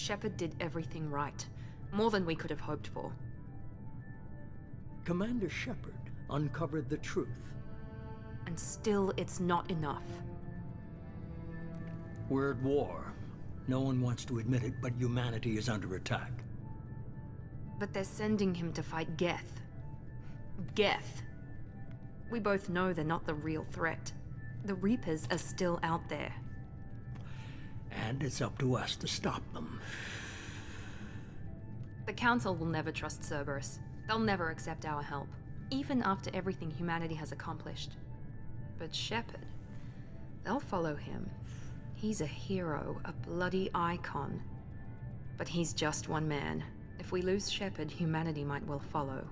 Shepard did everything right. More than we could have hoped for. Commander Shepard uncovered the truth. And still, it's not enough. We're at war. No one wants to admit it, but humanity is under attack. But they're sending him to fight Geth. Geth. We both know they're not the real threat. The Reapers are still out there. And it's up to us to stop them. The Council will never trust Cerberus. They'll never accept our help, even after everything humanity has accomplished. But Shepard, they'll follow him. He's a hero, a bloody icon. But he's just one man. If we lose Shepard, humanity might well follow.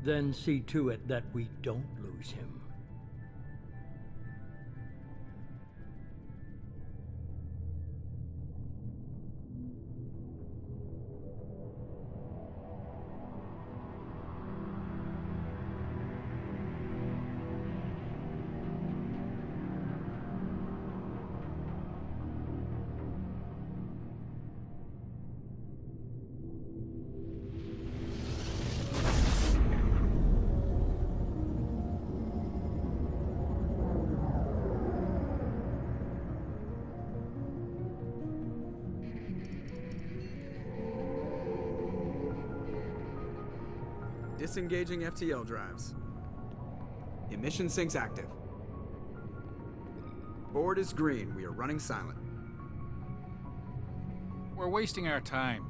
Then see to it that we don't lose him. Disengaging FTL drives. Emission sinks active. Board is green. We are running silent. We're wasting our time.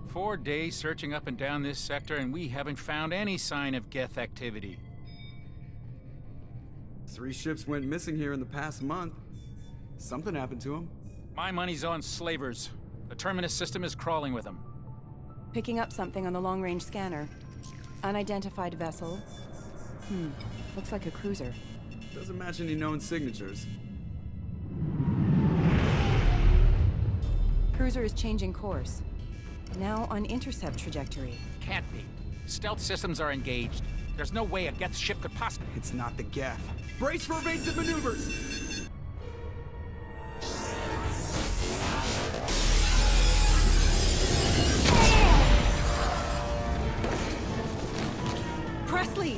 4 days searching up and down this sector, and we haven't found any sign of Geth activity. 3 ships went missing here in the past month. Something happened to them. My money's on slavers. The Terminus system is crawling with them. Picking up something on the long-range scanner. Unidentified vessel. Looks like a cruiser. Doesn't match any known signatures. Cruiser is changing course. Now on intercept trajectory. Can't be. Stealth systems are engaged. There's no way a Geth ship could possibly... It's not the Geth. Brace for evasive maneuvers! Presley!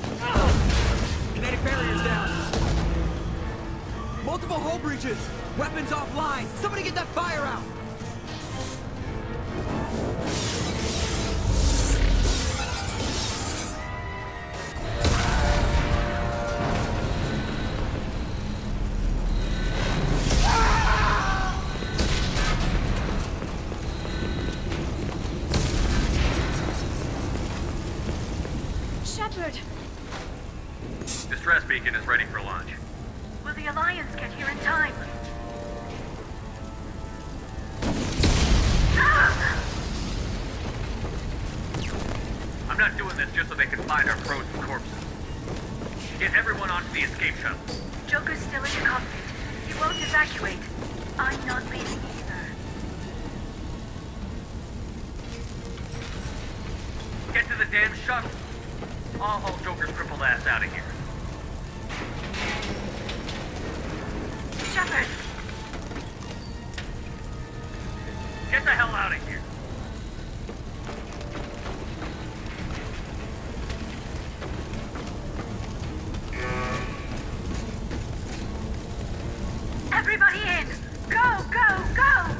Kinetic barriers down. Multiple hull breaches. Weapons offline. Somebody get that fire out. Shepard! Distress beacon is ready for launch. Will the Alliance get here in time? I'm not doing this just so they can find our frozen corpses. Get everyone onto the escape shuttle. Joker's still in the cockpit. He won't evacuate. I'm not leaving either. Get to the damn shuttle. I'll haul Joker's crippled ass out of here. Shepard! Get the hell out of here. Everybody in! Go, go, go!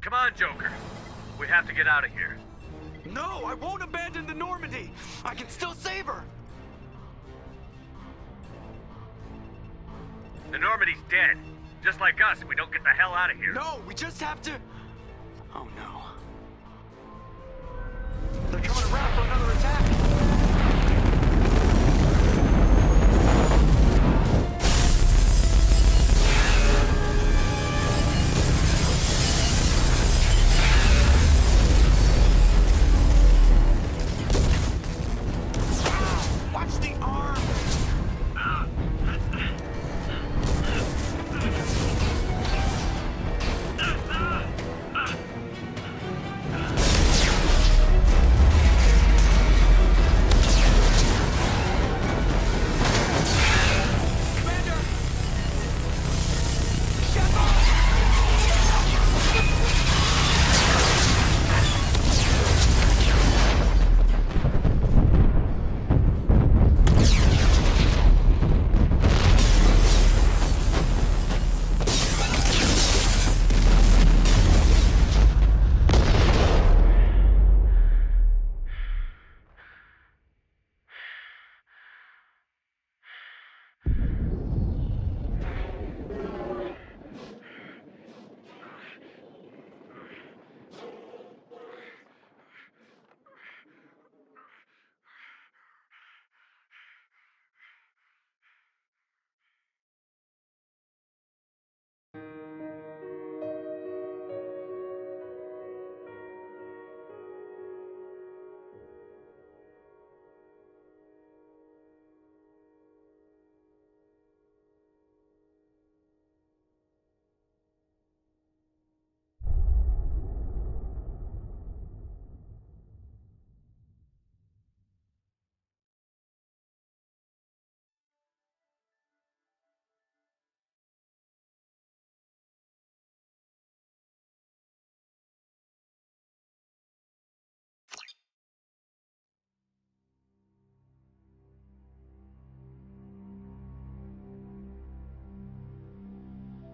Come on, Joker. We have to get out of here. No, I won't abandon the Normandy. I can still save her. The Normandy's dead. Just like us if we don't get the hell out of here. No, we just have to... Oh no. They're coming around for another attack. Watch the arm!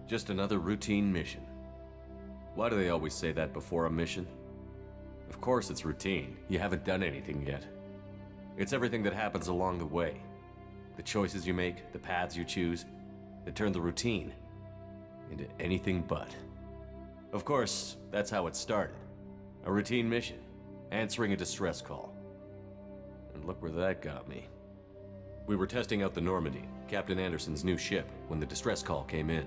Just another routine mission. Why do they always say that before a mission? Of course it's routine. You haven't done anything yet. It's everything that happens along the way. The choices you make, the paths you choose, that turn the routine into anything but. Of course, that's how it started. A routine mission, answering a distress call. And look where that got me. We were testing out the Normandy, Captain Anderson's new ship, when the distress call came in.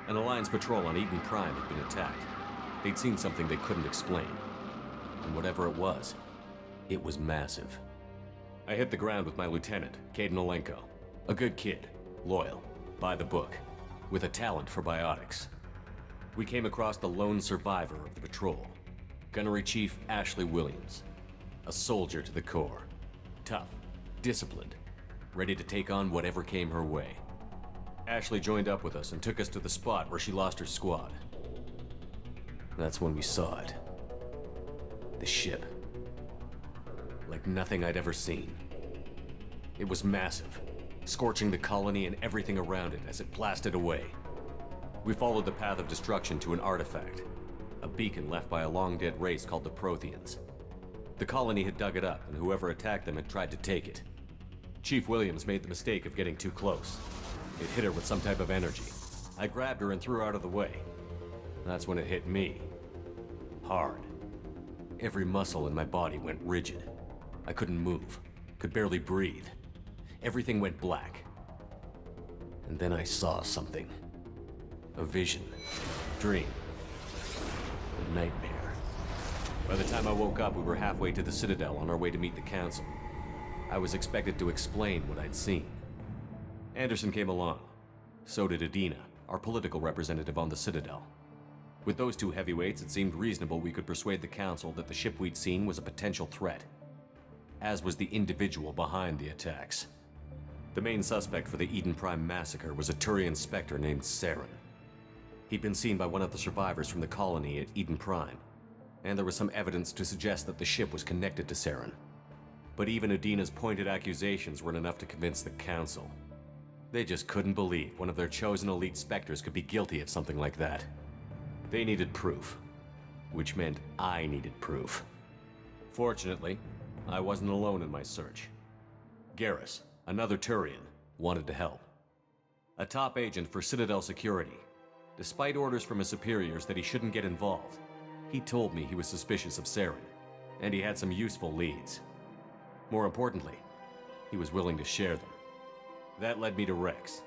An Alliance patrol on Eden Prime had been attacked. They'd seen something they couldn't explain. And whatever it was massive. I hit the ground with my lieutenant, Caden Olenko. A good kid, loyal, by the book, with a talent for biotics. We came across the lone survivor of the patrol, Gunnery Chief Ashley Williams. A soldier to the core. Tough, disciplined, ready to take on whatever came her way. Ashley joined up with us and took us to the spot where she lost her squad. That's when we saw it. The ship. Like nothing I'd ever seen. It was massive, scorching the colony and everything around it as it blasted away. We followed the path of destruction to an artifact, a beacon left by a long-dead race called the Protheans. The colony had dug it up, and whoever attacked them had tried to take it. Chief Williams made the mistake of getting too close. It hit her with some type of energy. I grabbed her and threw her out of the way. That's when it hit me. Hard. Every muscle in my body went rigid. I couldn't move, could barely breathe. Everything went black. And then I saw something. A vision. Dream. A nightmare. By the time I woke up, we were halfway to the Citadel on our way to meet the Council. I was expected to explain what I'd seen. Anderson came along. So did Adina, our political representative on the Citadel. With those two heavyweights, it seemed reasonable we could persuade the Council that the ship we'd seen was a potential threat, as was the individual behind the attacks. The main suspect for the Eden Prime massacre was a Turian Spectre named Saren. He'd been seen by one of the survivors from the colony at Eden Prime, and there was some evidence to suggest that the ship was connected to Saren. But even Adina's pointed accusations weren't enough to convince the Council. They just couldn't believe one of their chosen elite Spectres could be guilty of something like that. They needed proof, which meant I needed proof. Fortunately, I wasn't alone in my search. Garrus, another Turian, wanted to help. A top agent for Citadel Security. Despite orders from his superiors that he shouldn't get involved, he told me he was suspicious of Saren, and he had some useful leads. More importantly, he was willing to share them. That led me to Rex,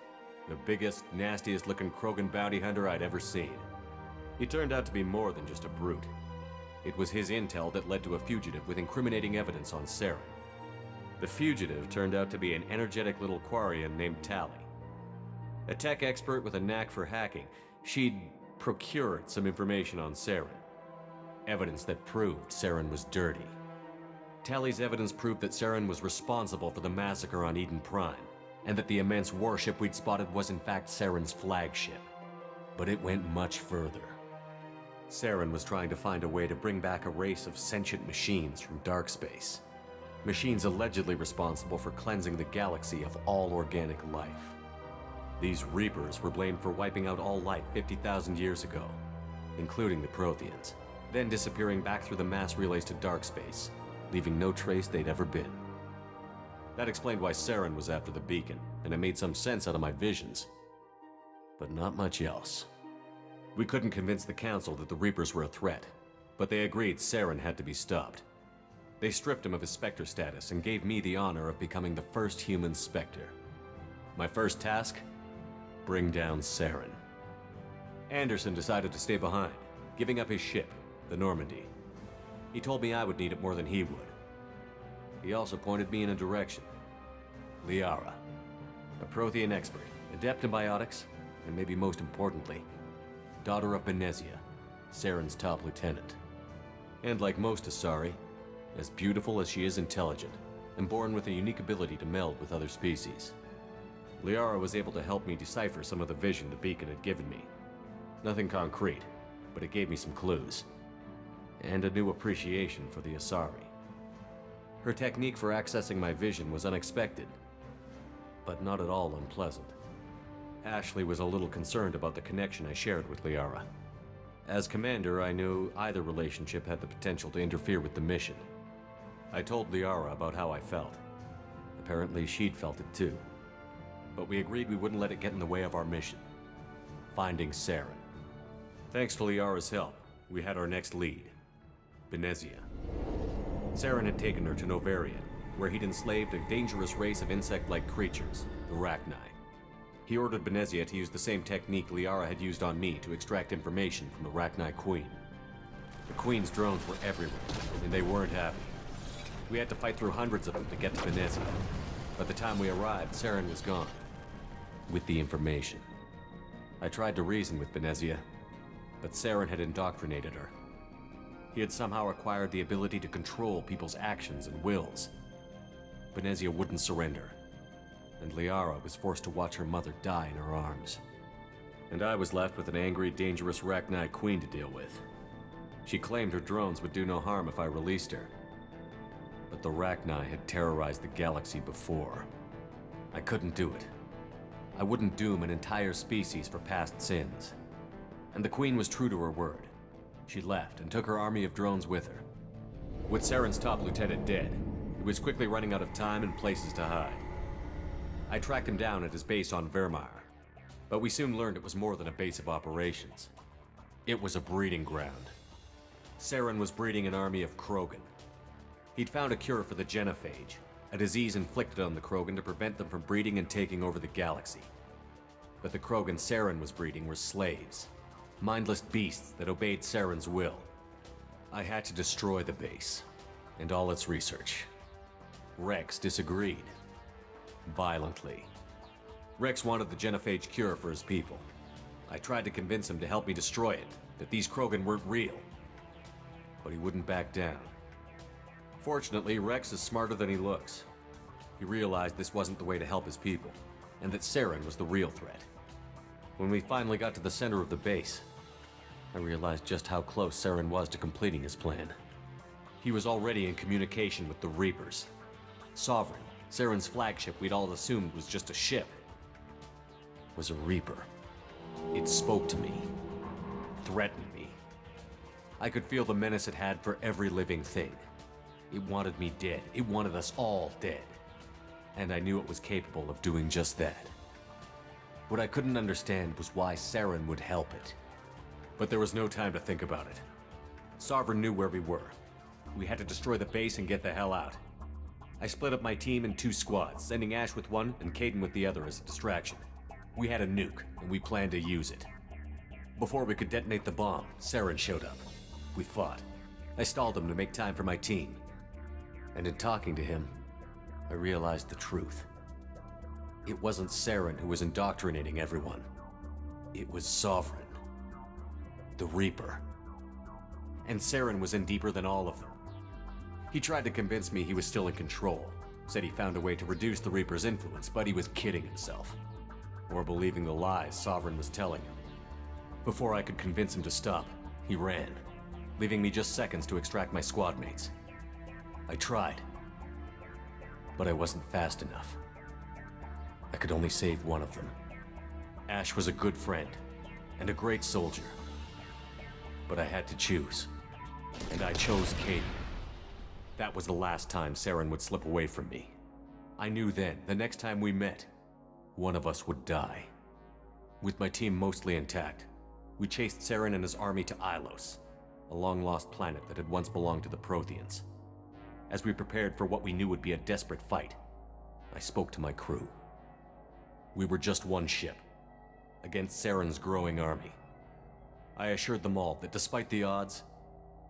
the biggest, nastiest looking Krogan bounty hunter I'd ever seen. He turned out to be more than just a brute. It was his intel that led to a fugitive with incriminating evidence on Saren. The fugitive turned out to be an energetic little Quarian named Tali. A tech expert with a knack for hacking, she'd procured some information on Saren. Evidence that proved Saren was dirty. Tali's evidence proved that Saren was responsible for the massacre on Eden Prime, and that the immense warship we'd spotted was in fact Saren's flagship. But it went much further. Saren was trying to find a way to bring back a race of sentient machines from dark space. Machines allegedly responsible for cleansing the galaxy of all organic life. These Reapers were blamed for wiping out all life 50,000 years ago, including the Protheans, then disappearing back through the mass relays to dark space, leaving no trace they'd ever been. That explained why Saren was after the beacon, and it made some sense out of my visions. But not much else. We couldn't convince the Council that the Reapers were a threat, but they agreed Saren had to be stopped. They stripped him of his Spectre status and gave me the honor of becoming the first human Spectre. My first task? Bring down Saren. Anderson decided to stay behind, giving up his ship, the Normandy. He told me I would need it more than he would. He also pointed me in a direction. Liara, a Prothean expert, adept in biotics, and maybe most importantly, daughter of Benezia, Saren's top lieutenant. And like most Asari, as beautiful as she is intelligent, and born with a unique ability to meld with other species. Liara was able to help me decipher some of the vision the beacon had given me. Nothing concrete, but it gave me some clues. And a new appreciation for the Asari. Her technique for accessing my vision was unexpected, but not at all unpleasant. Ashley was a little concerned about the connection I shared with Liara. As commander, I knew either relationship had the potential to interfere with the mission. I told Liara about how I felt. Apparently, she'd felt it too. But we agreed we wouldn't let it get in the way of our mission. Finding Saren. Thanks to Liara's help, we had our next lead. Benezia. Saren had taken her to Novaria, where he'd enslaved a dangerous race of insect-like creatures, the Rachni. He ordered Benezia to use the same technique Liara had used on me to extract information from the Rachni Queen. The Queen's drones were everywhere, and they weren't happy. We had to fight through hundreds of them to get to Benezia. By the time we arrived, Saren was gone. With the information. I tried to reason with Benezia, but Saren had indoctrinated her. He had somehow acquired the ability to control people's actions and wills. Benezia wouldn't surrender, and Liara was forced to watch her mother die in her arms. And I was left with an angry, dangerous Rachni Queen to deal with. She claimed her drones would do no harm if I released her. But the Rachni had terrorized the galaxy before. I couldn't do it. I wouldn't doom an entire species for past sins. And the Queen was true to her word. She left and took her army of drones with her. With Saren's top lieutenant dead, he was quickly running out of time and places to hide. I tracked him down at his base on Vermeer, but we soon learned it was more than a base of operations. It was a breeding ground. Saren was breeding an army of Krogan. He'd found a cure for the genophage, a disease inflicted on the Krogan to prevent them from breeding and taking over the galaxy. But the Krogan Saren was breeding were slaves, mindless beasts that obeyed Saren's will. I had to destroy the base, and all its research. Rex disagreed. Violently. Rex wanted the genophage cure for his people. I tried to convince him to help me destroy it, that these Krogan weren't real. But he wouldn't back down. Fortunately, Rex is smarter than he looks. He realized this wasn't the way to help his people, and that Saren was the real threat. When we finally got to the center of the base, I realized just how close Saren was to completing his plan. He was already in communication with the Reapers. Sovereign, Saren's flagship we'd all assumed was just a ship, was a Reaper. It spoke to me, threatened me. I could feel the menace it had for every living thing. It wanted me dead. It wanted us all dead. And I knew it was capable of doing just that. What I couldn't understand was why Saren would help it. But there was no time to think about it. Sovereign knew where we were. We had to destroy the base and get the hell out. I split up my team in 2 squads, sending Ash with one and Kaidan with the other as a distraction. We had a nuke, and we planned to use it. Before we could detonate the bomb, Saren showed up. We fought. I stalled him to make time for my team. And in talking to him, I realized the truth. It wasn't Saren who was indoctrinating everyone. It was Sovereign. The Reaper. And Saren was in deeper than all of them. He tried to convince me he was still in control. Said he found a way to reduce the Reaper's influence, but he was kidding himself. Or believing the lies Sovereign was telling him. Before I could convince him to stop, he ran, leaving me just seconds to extract my squad mates. I tried, but I wasn't fast enough. I could only save one of them. Ash was a good friend, and a great soldier. But I had to choose, and I chose Kaidan. That was the last time Saren would slip away from me. I knew then, the next time we met, one of us would die. With my team mostly intact, we chased Saren and his army to Ilos, a long-lost planet that had once belonged to the Protheans. As we prepared for what we knew would be a desperate fight, I spoke to my crew. We were just one ship, against Saren's growing army. I assured them all that despite the odds,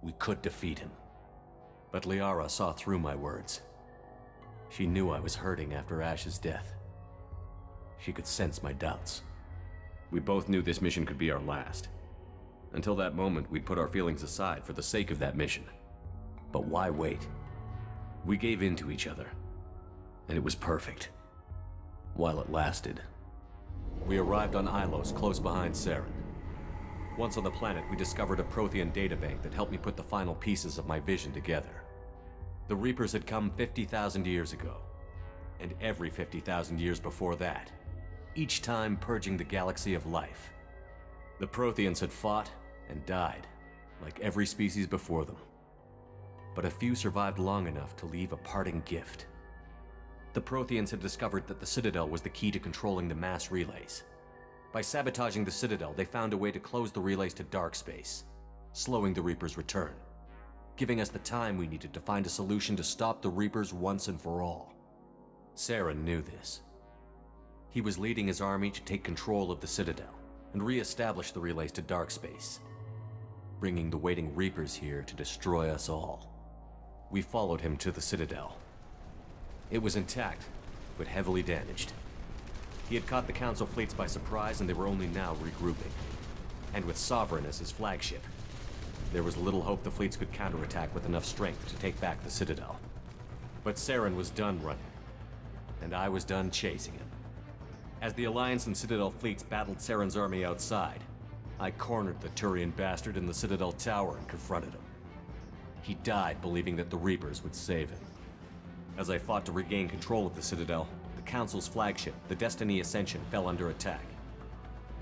we could defeat him. But Liara saw through my words. She knew I was hurting after Ash's death. She could sense my doubts. We both knew this mission could be our last. Until that moment, we'd put our feelings aside for the sake of that mission. But why wait? We gave in to each other, and it was perfect. While it lasted. We arrived on Ilos, close behind Saren. Once on the planet, we discovered a Prothean databank that helped me put the final pieces of my vision together. The Reapers had come 50,000 years ago, and every 50,000 years before that, each time purging the galaxy of life. The Protheans had fought and died, like every species before them. But a few survived long enough to leave a parting gift. The Protheans had discovered that the Citadel was the key to controlling the mass relays. By sabotaging the Citadel, they found a way to close the relays to dark space, slowing the Reaper's return, giving us the time we needed to find a solution to stop the Reapers once and for all. Saren knew this. He was leading his army to take control of the Citadel and re-establish the relays to dark space, bringing the waiting Reapers here to destroy us all. We followed him to the Citadel. It was intact, but heavily damaged. He had caught the Council fleets by surprise, and they were only now regrouping. And with Sovereign as his flagship, there was little hope the fleets could counterattack with enough strength to take back the Citadel. But Saren was done running, and I was done chasing him. As the Alliance and Citadel fleets battled Saren's army outside, I cornered the Turian bastard in the Citadel tower and confronted him. He died believing that the Reapers would save him. As I fought to regain control of the Citadel, the Council's flagship, the Destiny Ascension, fell under attack.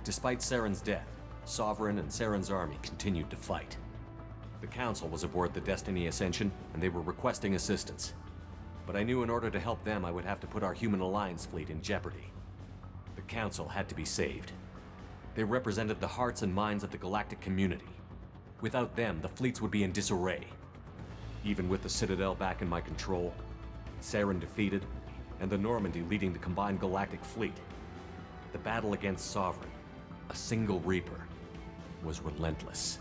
Despite Saren's death, Sovereign and Saren's army continued to fight. The Council was aboard the Destiny Ascension, and they were requesting assistance. But I knew in order to help them, I would have to put our Human Alliance fleet in jeopardy. The Council had to be saved. They represented the hearts and minds of the galactic community. Without them, the fleets would be in disarray. Even with the Citadel back in my control, Saren defeated, and the Normandy leading the combined galactic fleet, the battle against Sovereign, a single Reaper, was relentless.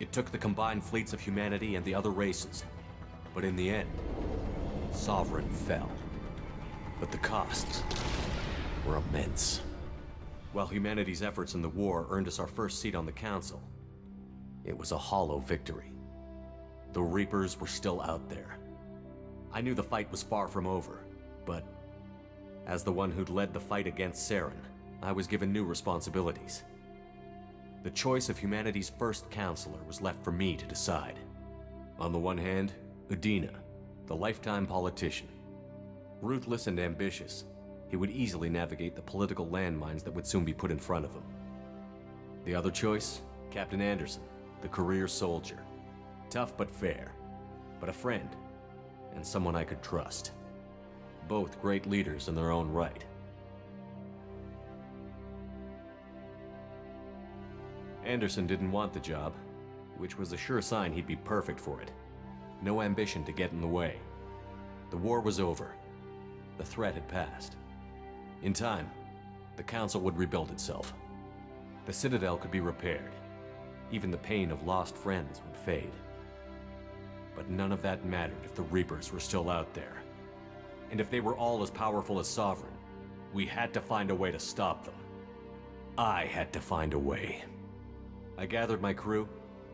It took the combined fleets of humanity and the other races, but in the end, Sovereign fell. But the costs were immense. While humanity's efforts in the war earned us our first seat on the Council, it was a hollow victory. The Reapers were still out there. I knew the fight was far from over, but as the one who'd led the fight against Saren, I was given new responsibilities. The choice of humanity's first counselor was left for me to decide. On the one hand, Udina, the lifetime politician. Ruthless and ambitious, he would easily navigate the political landmines that would soon be put in front of him. The other choice, Captain Anderson, the career soldier. Tough but fair, but a friend, and someone I could trust. Both great leaders in their own right. Anderson didn't want the job, which was a sure sign he'd be perfect for it. No ambition to get in the way. The war was over. The threat had passed. In time, the Council would rebuild itself. The Citadel could be repaired. Even the pain of lost friends would fade. But none of that mattered if the Reapers were still out there. And if they were all as powerful as Sovereign, we had to find a way to stop them. I had to find a way. I gathered my crew,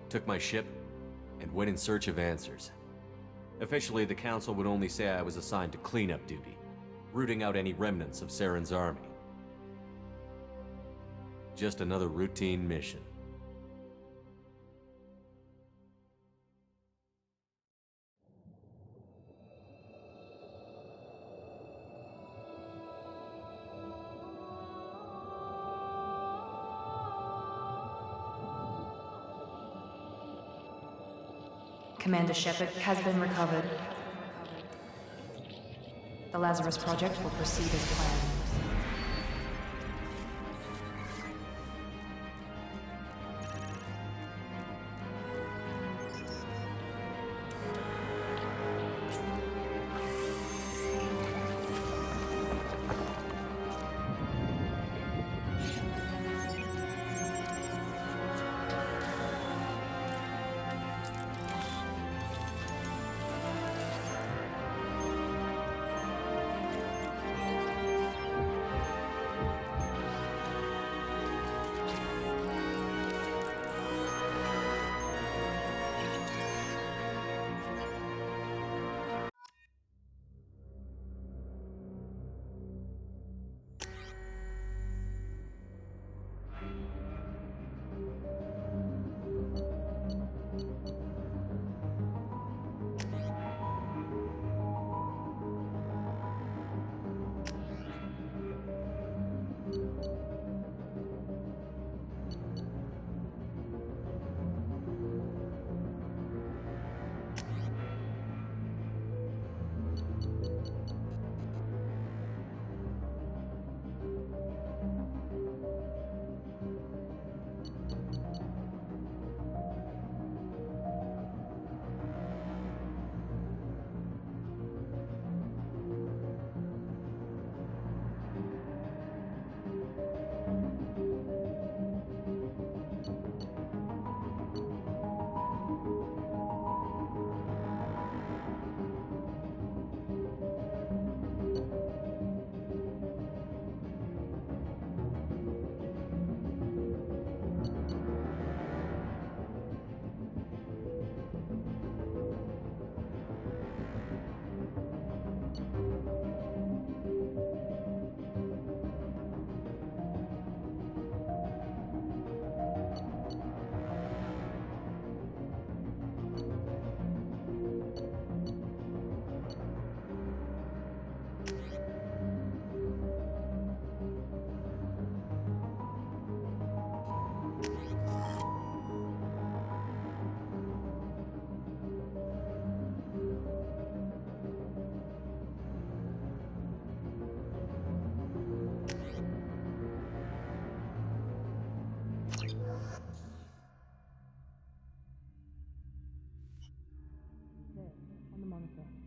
took my ship, and went in search of answers. Officially, the Council would only say I was assigned to cleanup duty, rooting out any remnants of Saren's army. Just another routine mission. Commander Shepard has been recovered. The Lazarus Project will proceed as planned.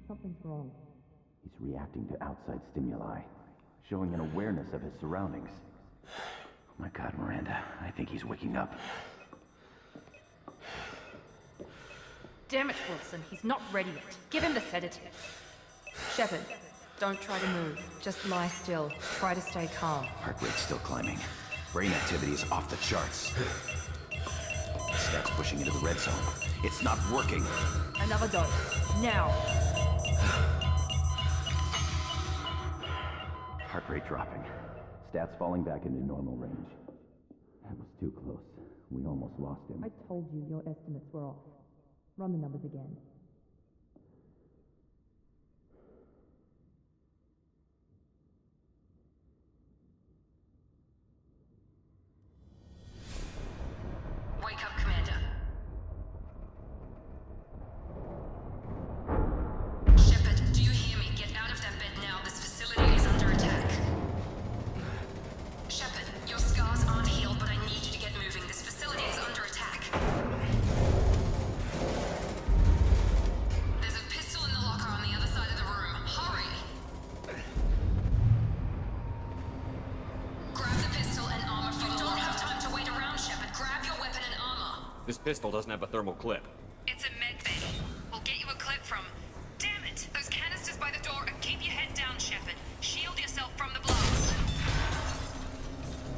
Something's wrong. He's reacting to outside stimuli, showing an awareness of his surroundings. Oh my God, Miranda, I think he's waking up. Damn it, Wilson, he's not ready yet. Give him the sedative. Shepard, don't try to move. Just lie still. Try to stay calm. Heart rate's still climbing. Brain activity is off the charts. Stats pushing into the red zone. It's not working. Another dose. Now. Heart rate dropping. Stats falling back into normal range. That was too close. We almost lost him. I told you your estimates were off. Run the numbers again. Wake up, Commander. This pistol doesn't have a thermal clip. It's a med bay. We'll get you a clip from... Damn it! Those canisters by the door, and keep your head down, Shepard. Shield yourself from the blast.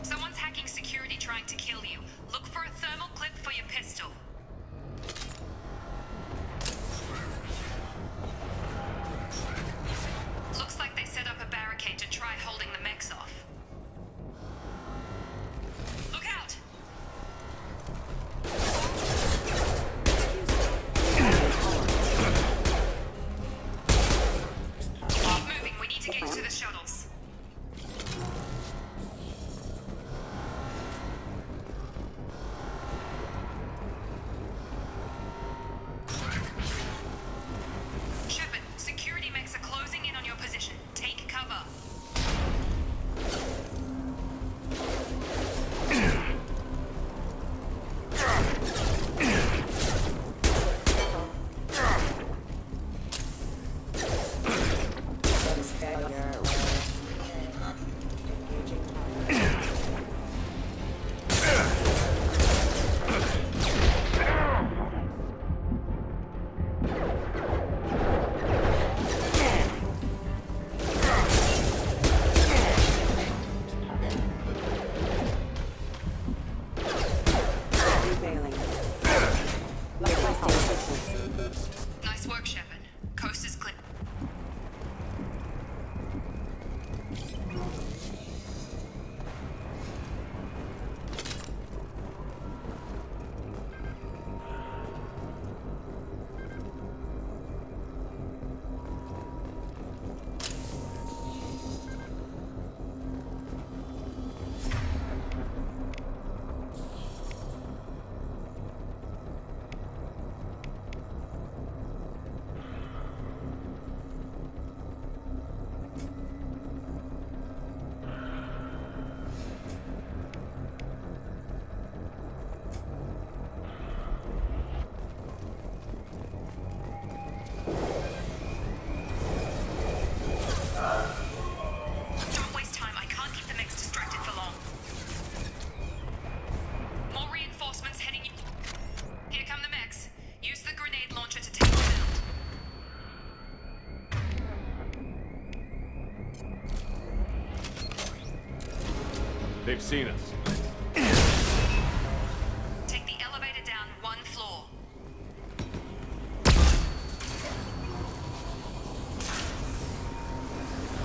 Someone's hacking security trying to kill you. Look for a thermal clip for your pistol. Looks like they set up a barricade to try holding the mechs off. Look out! Keep moving, we need to get to the shuttles. Shepard, security mechs are closing in on your position. Take cover. Nice work, Shepard. Coast is clear. Don't waste time. I can't keep the mechs distracted for long. More reinforcements heading you. Here come the mechs. Use the grenade launcher to take them out. They've seen us. Take the elevator down one floor.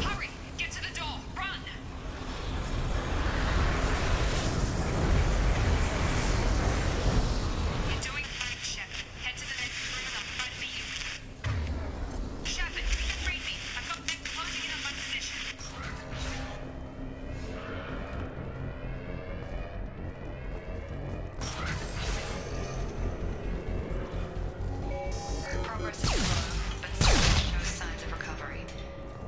Hurry! Get to the door! Run! You're doing fine, Shepard. Head to the next room and I'll try to meet you. Shepard, read me. I've got mechs closing in on my position. Progress is slow, but still shows signs of recovery.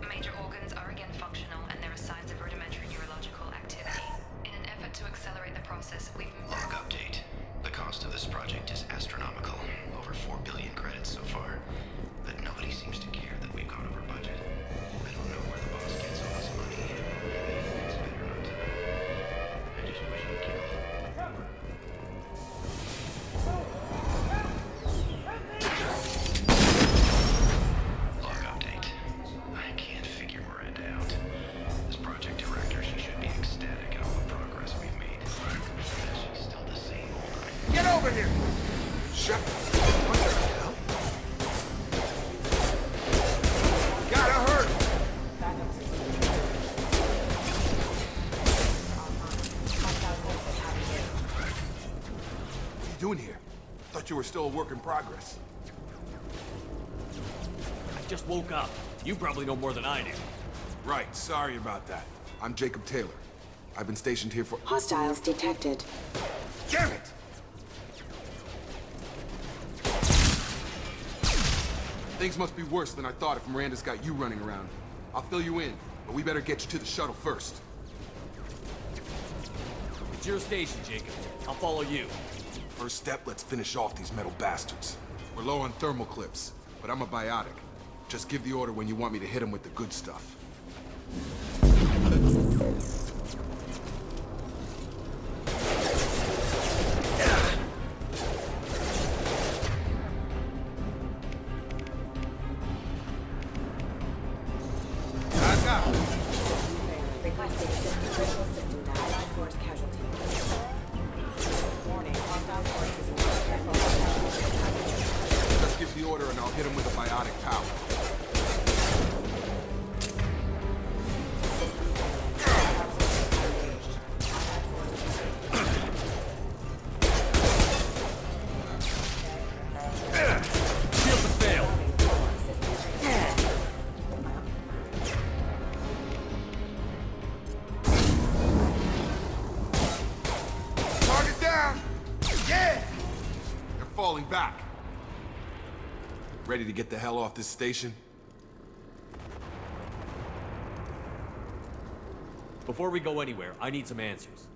Major organs are again functional, and there are signs of rudimentary neurological activity. In an effort to accelerate the process, we've... Log update. The cost of this project is astronomical. Over 4 billion credits so far. But nobody seems to care that we've gone over budget. I don't know where the boss gets all this money. Maybe it's better not to know. I just wish he'd kill. Log update. I can't figure Miranda out. This project director, she should be ecstatic at all the progress we've made. She's still the same old. Get over here! Shut up! What the hell? Gotta hurt! What are you doing here? Thought you were still a work in progress. I just woke up. You probably know more than I do. Right, sorry about that. I'm Jacob Taylor. I've been stationed here for... Hostiles detected. Damn it! Things must be worse than I thought if Miranda's got you running around. I'll fill you in, but we better get you to the shuttle first. It's your station, Jacob. I'll follow you. First step, let's finish off these metal bastards. We're low on thermal clips, but I'm a biotic. Just give the order when you want me to hit them with the good stuff. biotic power. Falling back. Ready to get the hell off this station? Before we go anywhere, I need some answers.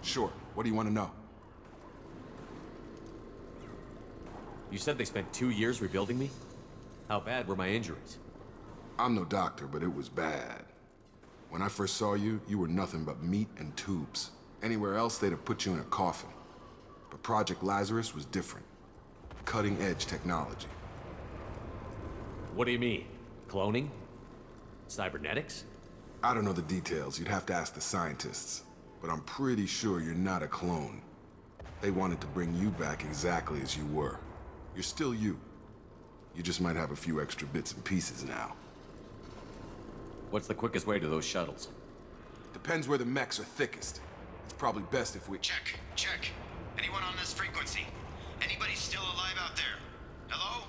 Sure. What do you want to know? You said they spent 2 years rebuilding me? How bad were my injuries? I'm no doctor, but it was bad. When I first saw you, you were nothing but meat and tubes. Anywhere else, they'd have put you in a coffin. But Project Lazarus was different. Cutting-edge technology. What do you mean? Cloning? Cybernetics? I don't know the details. You'd have to ask the scientists. But I'm pretty sure you're not a clone. They wanted to bring you back exactly as you were. You're still you. You just might have a few extra bits and pieces now. What's the quickest way to those shuttles? Depends where the mechs are thickest. It's probably best if we... Check. Anyone on this frequency? Anybody still alive out there? Hello?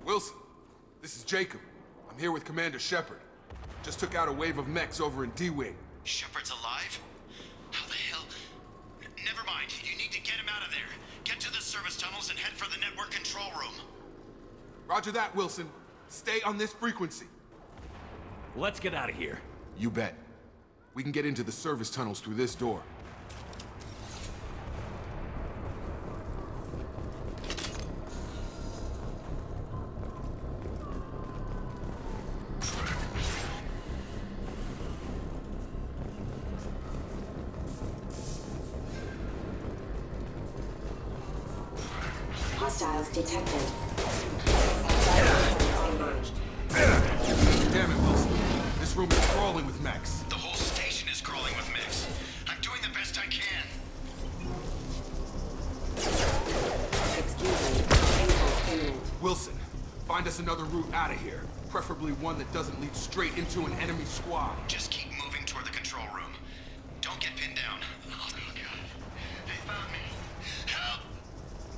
Wilson, this is Jacob. I'm here with Commander Shepard. Just took out a wave of mechs over in D-Wing. Shepard's alive? How the hell? Never mind. You need to get him out of there. Get to the service tunnels and head for the network control room. Roger that, Wilson. Stay on this frequency. Let's get out of here. You bet. We can get into the service tunnels through this door. Hostiles detected. Damn it, Wilson. This room is crawling with mechs. The whole station is crawling with mechs. I'm doing the best I can. Excuse me. Impact imminent. Wilson, find us another route out of here. Preferably one that doesn't lead straight into an enemy squad. Just keep moving toward the control room. Don't get pinned down. Oh, God. They found me. Help!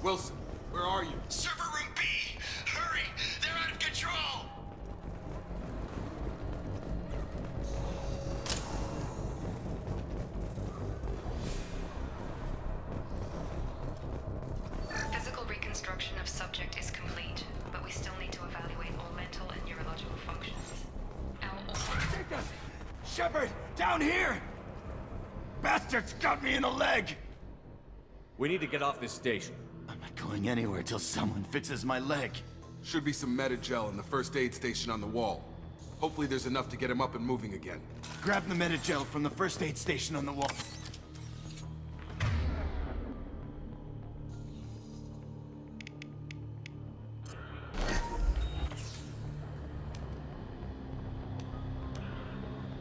Wilson, where are you? Server room B! Hurry! They're out of control! Physical reconstruction of subject is complete, but we still need to evaluate all mental and neurological functions. Shepard! Down here! Bastards got me in the leg! We need to get off this station. I'm not going anywhere till someone fixes my leg. Should be some Metagel in the first aid station on the wall. Hopefully there's enough to get him up and moving again. Grab the Metagel from the first aid station on the wall.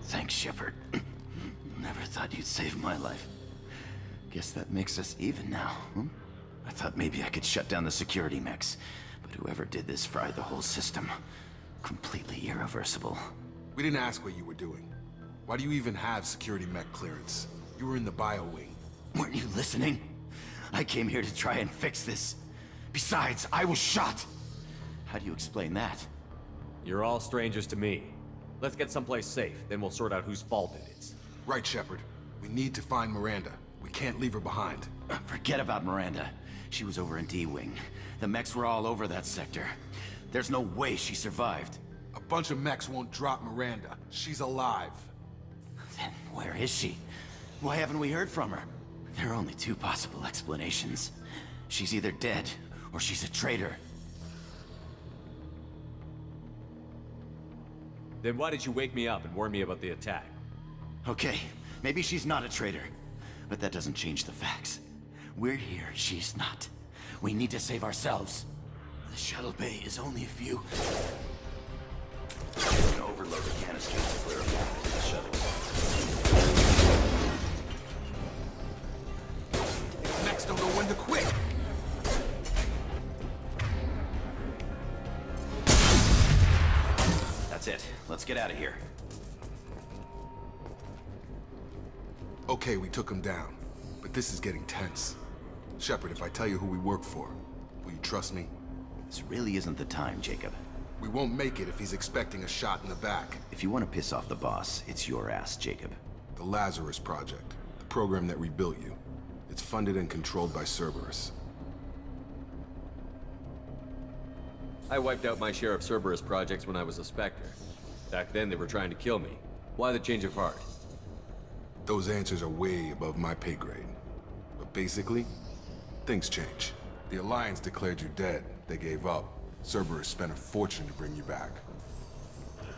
Thanks, Shepard. Never thought you'd save my life. Guess that makes us even now, hmm? I thought maybe I could shut down the security mechs, but whoever did this fried the whole system. Completely irreversible. We didn't ask what you were doing. Why do you even have security mech clearance? You were in the bio wing. Weren't you listening? I came here to try and fix this. Besides, I was shot. How do you explain that? You're all strangers to me. Let's get someplace safe, then we'll sort out whose fault it is. Right, Shepard. We need to find Miranda. We can't leave her behind. Forget about Miranda. She was over in D-Wing. The mechs were all over that sector. There's no way she survived. A bunch of mechs won't drop Miranda. She's alive. Then where is she? Why haven't we heard from her? There are only two possible explanations. She's either dead, or she's a traitor. Then why did you wake me up and warn me about the attack? Okay, maybe she's not a traitor. But that doesn't change the facts. We're here, she's not. We need to save ourselves. The shuttle bay is only a few... I'm gonna overload the canisters to clear a path to the shuttle. Mechs don't know when to quit. get out of here. Okay, we took him down, but this is getting tense. Shepard, if I tell you who we work for, will you trust me? This really isn't the time, Jacob. We won't make it if he's expecting a shot in the back. If you want to piss off the boss, it's your ass, Jacob. The Lazarus Project, the program that rebuilt you. It's funded and controlled by Cerberus. I wiped out my share of Cerberus projects when I was a Spectre. Back then, they were trying to kill me. Why the change of heart? Those answers are way above my pay grade. But basically, things change. The Alliance declared you dead. They gave up. Cerberus spent a fortune to bring you back.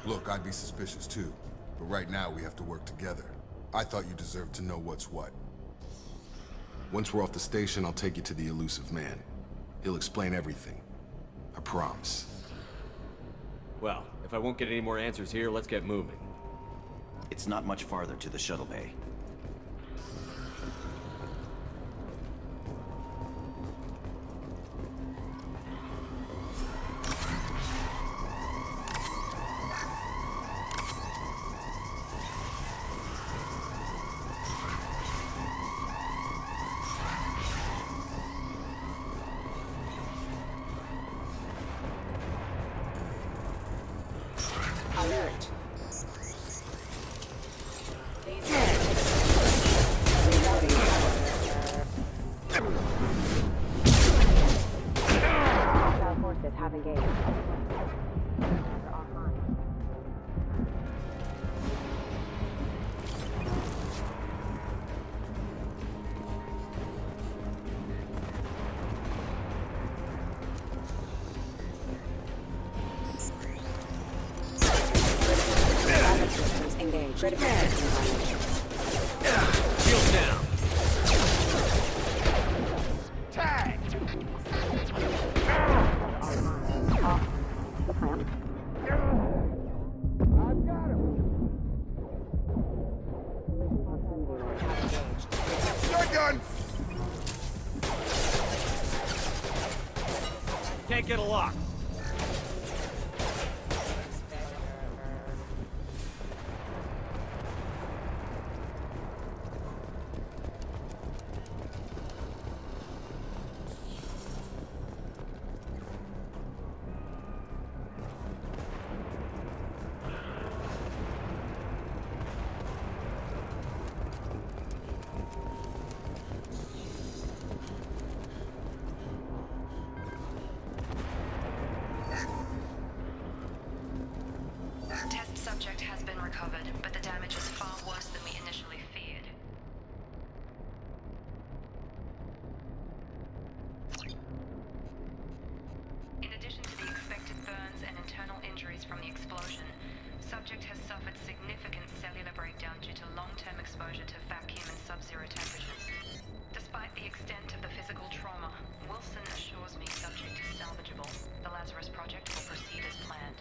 Look, I'd be suspicious too. But right now, we have to work together. I thought you deserved to know what's what. Once we're off the station, I'll take you to the Elusive Man. He'll explain everything. I promise. Well, if I won't get any more answers here, let's get moving. It's not much farther to the shuttle bay. Alert. Hostile forces have engaged. Engage. Critical Shield down. Tag! I've got him! Shotgun! Can't get a lock. Test subject has been recovered, but the damage is far worse than we initially feared. In addition to the expected burns and internal injuries from the explosion, subject has suffered significant cellular breakdown due to long-term exposure to vacuum and sub-zero temperatures. Despite the extent of the physical trauma, Wilson assures me subject is salvageable. The Lazarus Project will proceed as planned.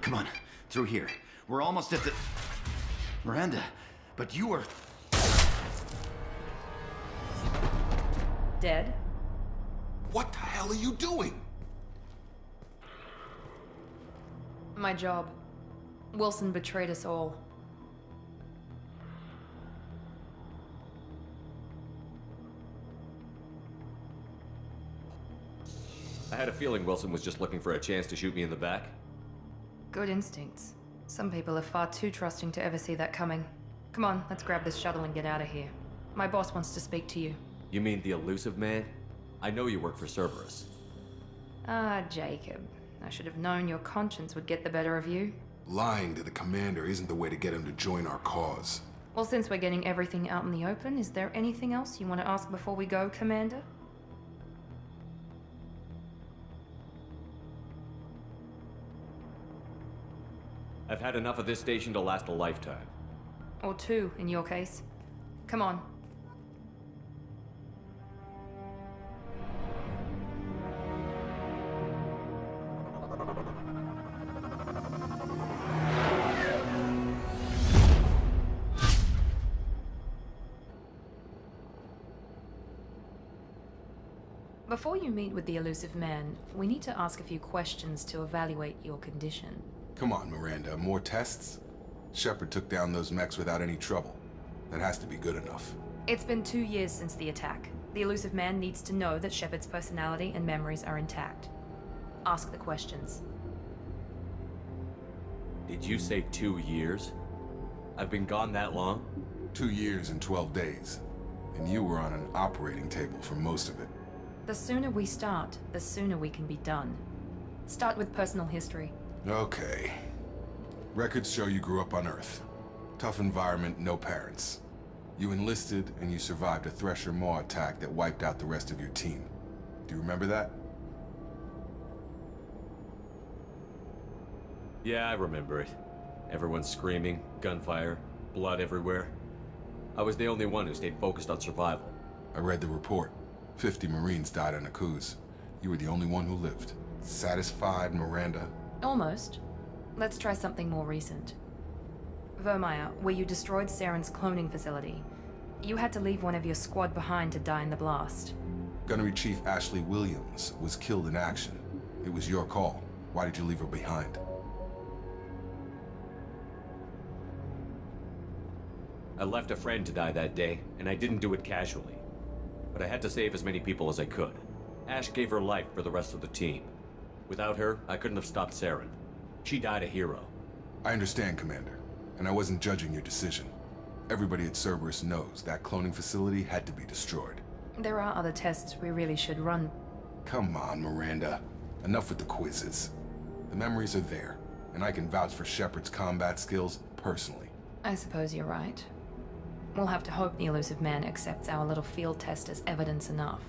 Come on, through here. We're almost at the... Miranda, but you were... Dead? What the hell are you doing? My job. Wilson betrayed us all. I had a feeling Wilson was just looking for a chance to shoot me in the back. Good instincts. Some people are far too trusting to ever see that coming. Come on, let's grab this shuttle and get out of here. My boss wants to speak to you. You mean the Elusive Man? I know you work for Cerberus. Ah, Jacob. I should have known your conscience would get the better of you. Lying to the commander isn't the way to get him to join our cause. Well, since we're getting everything out in the open, is there anything else you want to ask before we go, Commander? I've had enough of this station to last a lifetime. Or two, in your case. Come on. Before you meet with the elusive man, we need to ask a few questions to evaluate your condition. Come on, Miranda, more tests? Shepard took down those mechs without any trouble. That has to be good enough. It's been 2 years since the attack. The elusive man needs to know that Shepard's personality and memories are intact. Ask the questions. Did you say 2 years? I've been gone that long? 2 years and 12 days. And you were on an operating table for most of it. The sooner we start, the sooner we can be done. Start with personal history. Okay. Records show you grew up on Earth. Tough environment, no parents. You enlisted, and you survived a Thresher Maw attack that wiped out the rest of your team. Do you remember that? Yeah, I remember it. Everyone screaming, gunfire, blood everywhere. I was the only one who stayed focused on survival. I read the report. 50 Marines died on Akuz. You were the only one who lived. Satisfied, Miranda? Almost. Let's try something more recent. Vermeer, where you destroyed Saren's cloning facility. You had to leave one of your squad behind to die in the blast. Gunnery Chief Ashley Williams was killed in action. It was your call. Why did you leave her behind? I left a friend to die that day, and I didn't do it casually. But I had to save as many people as I could. Ash gave her life for the rest of the team. Without her, I couldn't have stopped Saren. She died a hero. I understand, Commander, and I wasn't judging your decision. Everybody at Cerberus knows that cloning facility had to be destroyed. There are other tests we really should run. Come on, Miranda. Enough with the quizzes. The memories are there, and I can vouch for Shepard's combat skills personally. I suppose you're right. We'll have to hope the elusive man accepts our little field test as evidence enough.